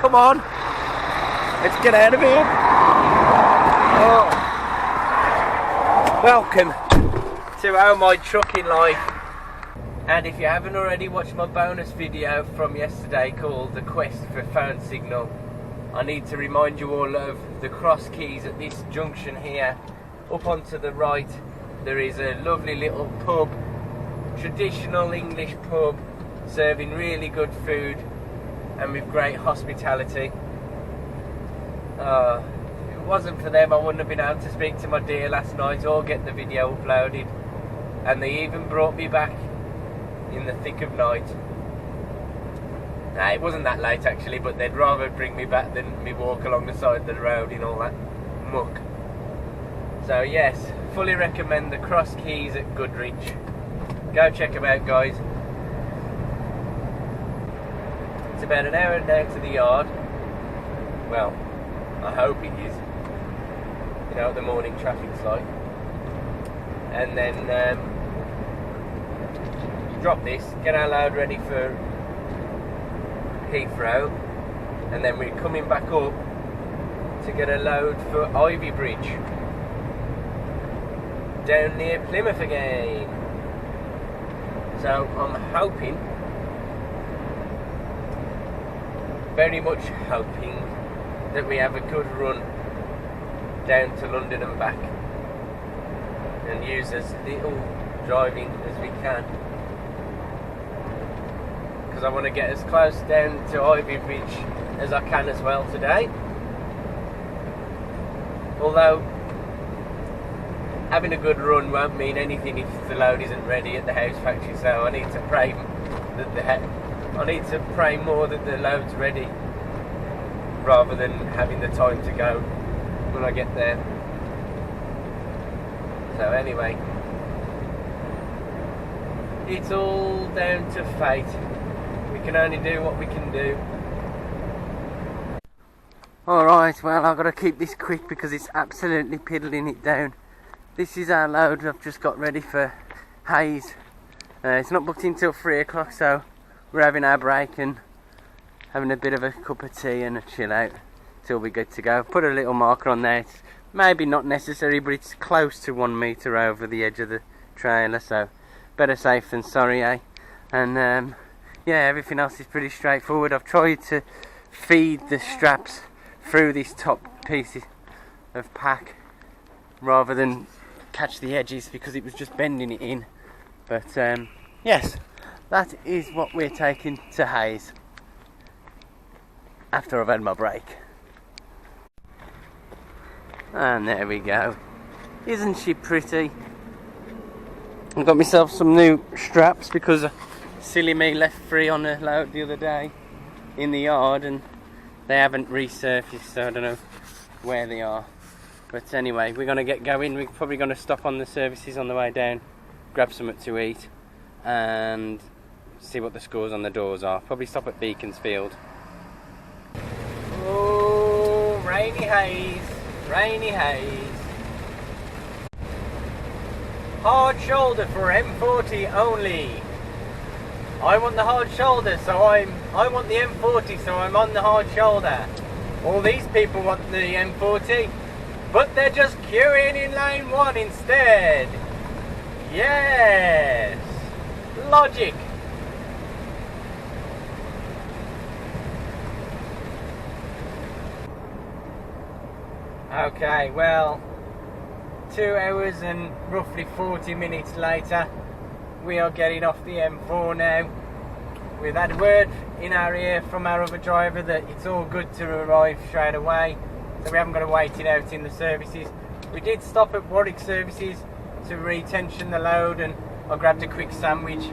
come on. Let's get out of here. Oh. Welcome to Oh My Trucking Life. And if you haven't already watched my bonus video from yesterday called The Quest for Phone Signal, I need to remind you all of the cross keys at this junction here. Up onto the right there is a lovely little pub, traditional English pub, serving really good food and with great hospitality. If it wasn't for them I wouldn't have been able to speak to my dear last night or get the video uploaded, and they even brought me back in the thick of night. Nah, it wasn't that late actually, but they'd rather bring me back than me walk along the side of the road in all that muck. So yes, fully recommend the cross keys at Goodrich. Go check them out, guys. It's about an hour down to the yard. Well, I hope it is. You know what the morning traffic's like. And then drop this, get our load ready for Heathrow, and then we're coming back up to get a load for Ivy Bridge down near Plymouth again. So I'm hoping, very much hoping, that we have a good run down to London and back and use as little driving as we can, because I want to get as close down to Ivy Bridge as I can as well today. Although having a good run won't mean anything if the load isn't ready at the house factory, so I need to pray that I need to pray more that the load's ready rather than having the time to go when I get there. So anyway, it's all down to fate. We can only do what we can do. Alright, well I've got to keep this quick because it's absolutely piddling it down. This is our load I've just got ready for Hayes. It's not booked until 3 o'clock, so we're having our break and having a bit of a cup of tea and a chill out till we're good to go. Put a little marker on there. It's maybe not necessary, but it's close to 1 metre over the edge of the trailer, so better safe than sorry, eh? And yeah, everything else is pretty straightforward. I've tried to feed the straps through this top piece of pack rather than catch the edges because it was just bending it in. But yes, that is what we're taking to Hayes after I've had my break. And there we go. Isn't she pretty? I've got myself some new straps because silly me left free on a load the other day in the yard and they haven't resurfaced, so I don't know where they are. But anyway, we're going to get going. We're probably going to stop on the services on the way down, grab something to eat and see what the scores on the doors are. Probably stop at Beaconsfield. Oh, rainy Hayes, rainy Hayes. Hard shoulder for M40 only. I want the hard shoulder, so I want the M40, so I'm on the hard shoulder. All these people want the M40, but they're just queuing in lane 1 instead. Yes, logic. Okay, well, 2 hours and roughly 40 minutes later, we are getting off the M4 now. We've had word in our ear from our other driver that it's all good to arrive straight away, so we haven't got to wait it out in the services. We did stop at Warwick services to retension the load and I grabbed a quick sandwich.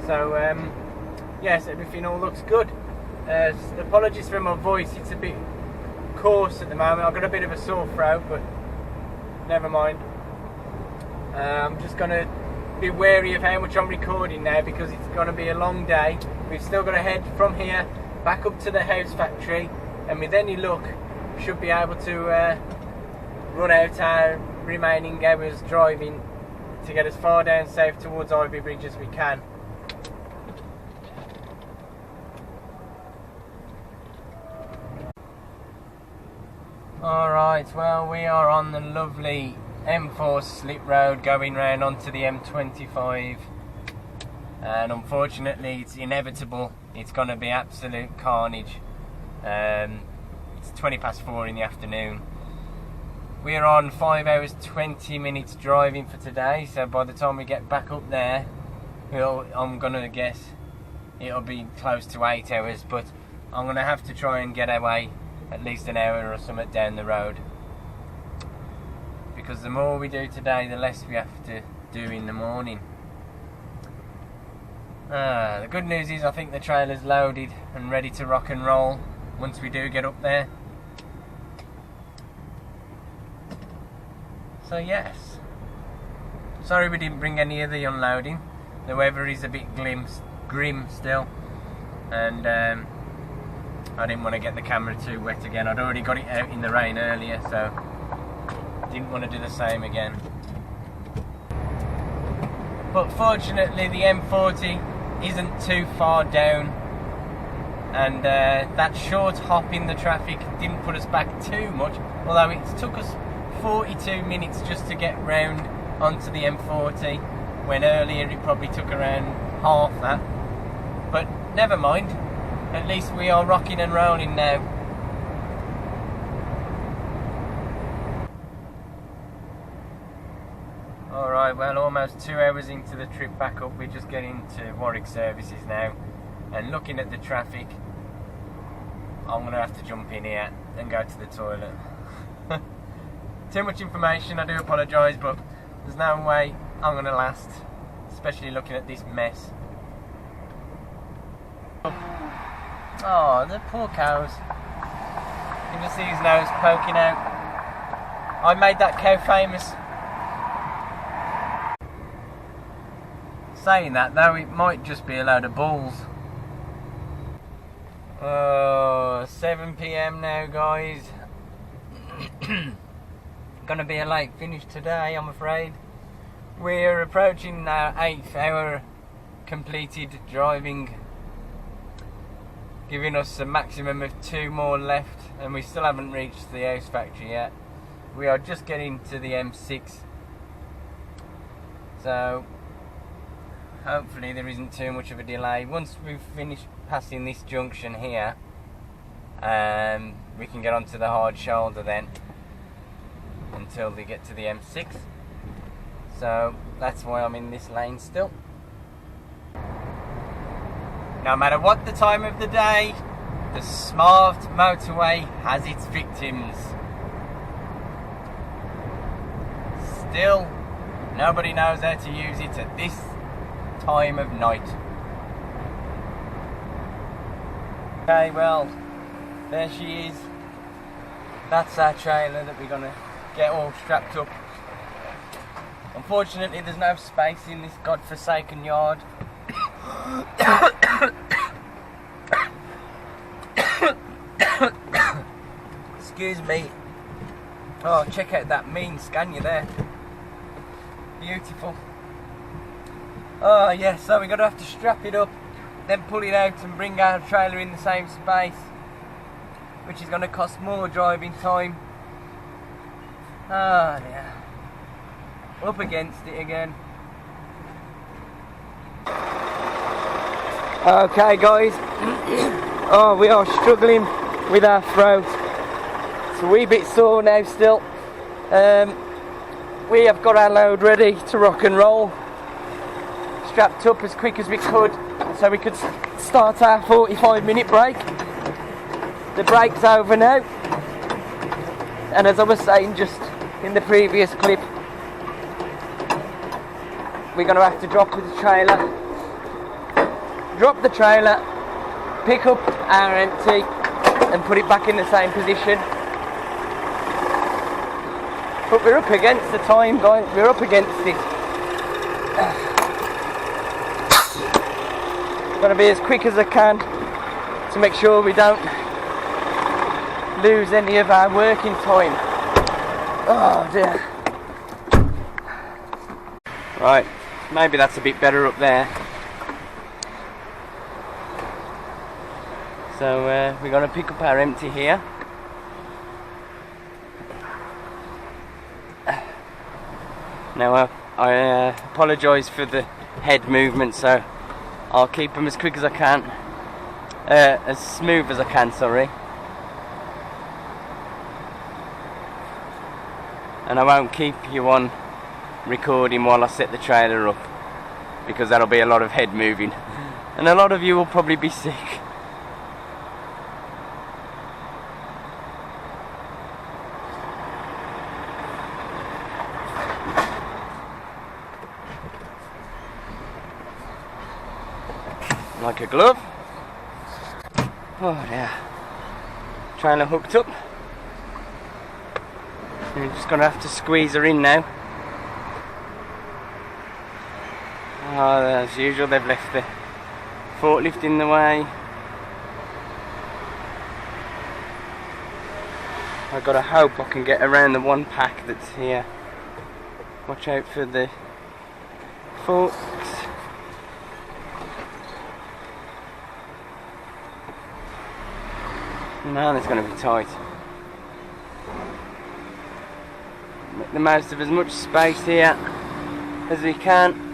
So yes, everything all looks good. Apologies for my voice, it's a bit coarse at the moment. I've got a bit of a sore throat, but never mind. I'm just going to be wary of how much I'm recording now because it's going to be a long day. We've still got to head from here back up to the house factory, and with any luck should be able to run out our remaining hours driving to get as far down south towards Ivy Bridge as we can. Alright, well, we are on the lovely M4 slip road going round onto the M25, and unfortunately it's inevitable, it's going to be absolute carnage. It's 4:20 in the afternoon. We're on 5 hours 20 minutes driving for today, so by the time we get back up there, I'm going to guess it'll be close to 8 hours, but I'm going to have to try and get away at least an hour or something down the road, because the more we do today, the less we have to do in the morning. The good news is I think the trailer's loaded and ready to rock and roll once we do get up there. So yes, sorry we didn't bring any of the unloading. The weather is a bit grim still, and I didn't want to get the camera too wet again. I'd already got it out in the rain earlier, so didn't want to do the same again. But fortunately the M40 isn't too far down, and that short hop in the traffic didn't put us back too much, although it took us 42 minutes just to get round onto the M40, when earlier it probably took around half that. But never mind, at least we are rocking and rolling now. Alright, well, almost 2 hours into the trip back up, we're just getting to Warwick Services now, and looking at the traffic, I'm going to have to jump in here and go to the toilet. Too much information, I do apologise, but there's no way I'm going to last, especially looking at this mess. Oh, the poor cows. You can just see his nose poking out. I made that cow famous. Saying that though, it might just be a load of bulls. Oh, 7 PM now, guys. Gonna be a late finish today, I'm afraid. We're approaching our 8th hour completed driving, giving us a maximum of 2 more left, and we still haven't reached the house factory yet. We are just getting to the M6, so hopefully there isn't too much of a delay. Once we've finished passing this junction here, we can get onto the hard shoulder then, until we get to the M6. So that's why I'm in this lane still. No matter what the time of the day, the smart motorway has its victims. Still, nobody knows how to use it at this time of night. Okay, well, there she is. That's our trailer that we're gonna get all strapped up. Unfortunately, there's no space in this godforsaken yard. Excuse me. Oh, check out that mean Scania there. Beautiful. Oh yeah, so we're going to have to strap it up, then pull it out and bring our trailer in the same space, which is going to cost more driving time. Oh dear. Up against it again. Okay guys, oh, we are struggling with our throat. It's a wee bit sore now still. We have got our load ready to rock and roll, strapped up as quick as we could so we could start our 45-minute break. The break's over now, and as I was saying just in the previous clip, we're going to have to drop the trailer, pick up our empty and put it back in the same position. But we're up against the time, guys. We're up against it. Got to be as quick as I can to make sure we don't lose any of our working time. Oh dear. Right, maybe that's a bit better up there. So we're going to pick up our empty here. Now I apologise for the head movement, so I'll keep them as quick as I can, as smooth as I can, sorry. And I won't keep you on recording while I set the trailer up, because that'll be a lot of head moving and a lot of you will probably be sick. Like a glove. Oh yeah. Trailer hooked up. We're just gonna have to squeeze her in now. Oh, as usual, they've left the forklift in the way. I've got to hope I can get around the one pack that's here. Watch out for the forks. No, that's going to be tight. Make the most of as much space here as we can.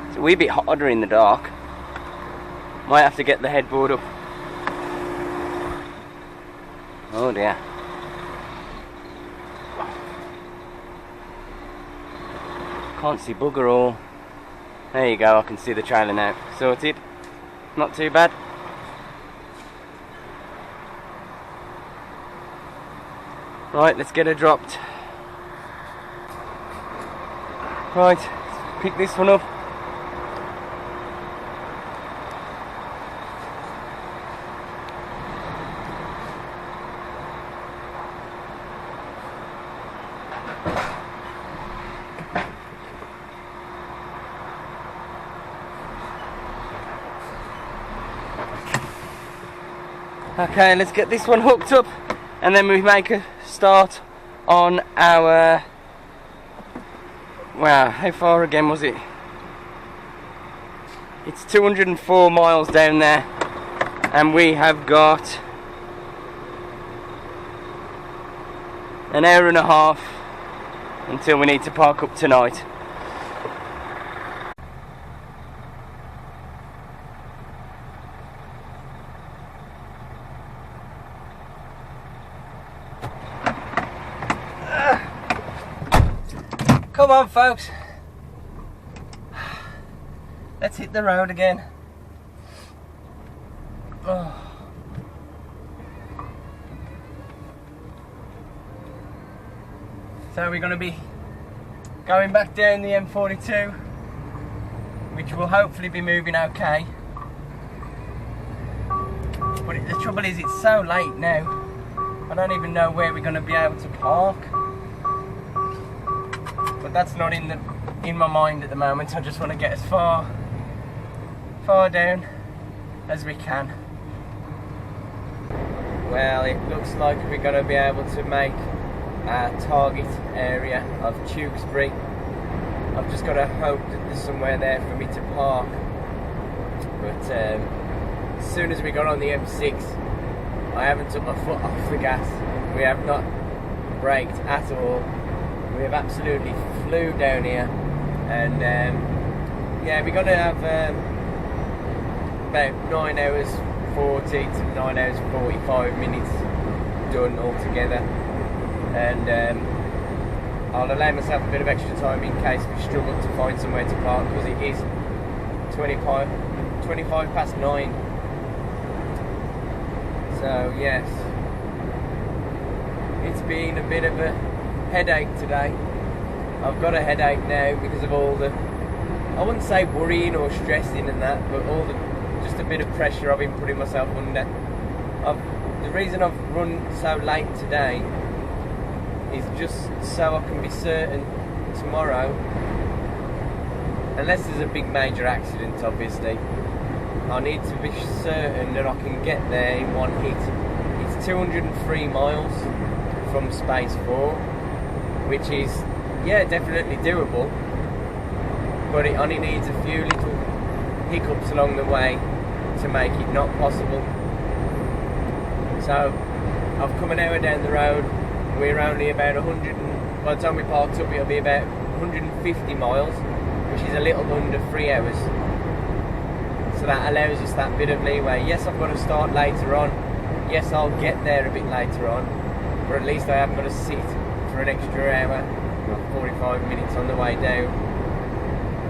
It's a wee bit harder in the dark. Might have to get the headboard up. Oh dear. Can't see bugger all. There you go, I can see the trailer now. Sorted. Not too bad. Right, let's get her dropped. Right, pick this one up. Okay, let's get this one hooked up and then we make a start on our, wow, how far again was it? It's 204 miles down there and we have got an hour and a half until we need to park up tonight. Come on folks, let's hit the road again. Oh. So we're going to be going back down the M42, which will hopefully be moving okay. But the trouble is it's so late now, I don't even know where we're going to be able to park. But that's not in my mind at the moment. I just want to get as far down as we can. Well, it looks like we're going to be able to make our target area of Tewkesbury. I've just got to hope that there's somewhere there for me to park. But as soon as we got on the M6, I haven't took my foot off the gas. We have not braked at all. We have absolutely flew down here, and yeah, we're going to have about 9 hours 40 to 9 hours 45 minutes done altogether, and I'll allow myself a bit of extra time in case we struggle to find somewhere to park, because it is 25 past 9. So yes, it's been a bit of a headache today. I've got a headache now because of all the, I wouldn't say worrying or stressing and that, but all the, just a bit of pressure I've been putting myself under. The reason I've run so late today is just so I can be certain tomorrow, unless there's a big major accident obviously, I need to be certain that I can get there in one hit. It's 203 miles from Space 4, which is, yeah, definitely doable, but it only needs a few little hiccups along the way to make it not possible. So I've come an hour down the road. We're only about 100, by the time we parked up it'll be about 150 miles, which is a little under 3 hours. So that allows us that bit of leeway. Yes, I've got to start later on. Yes, I'll get there a bit later on, but at least I haven't got to sit for an extra hour, 45 minutes on the way down,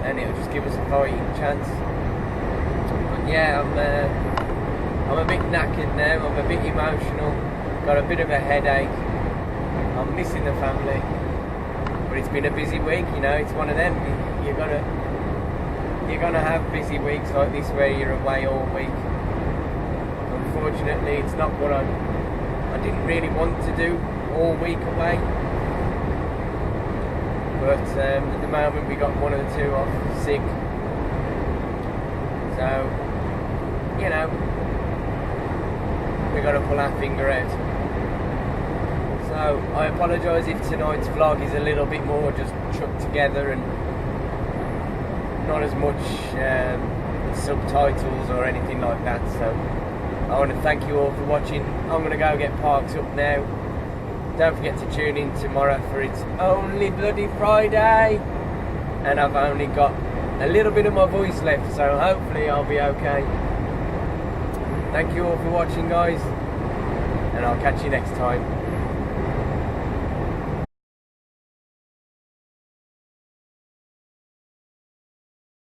and it'll just give us a fighting chance. But yeah, I'm a bit knackered now, I'm a bit emotional, got a bit of a headache, I'm missing the family, but it's been a busy week, you know, it's one of them, you're gonna have busy weeks like this where you're away all week. Unfortunately, it's not what I didn't really want to do all week away, but at the moment we got one of the two off sick, so you know, we got to pull our finger out. So I apologise if tonight's vlog is a little bit more just chucked together and not as much subtitles or anything like that. So I want to thank you all for watching. I'm going to go get parked up now. Don't forget to tune in tomorrow for It's Only Bloody Friday, and I've only got a little bit of my voice left, so hopefully I'll be okay. Thank you all for watching, guys, and I'll catch you next time.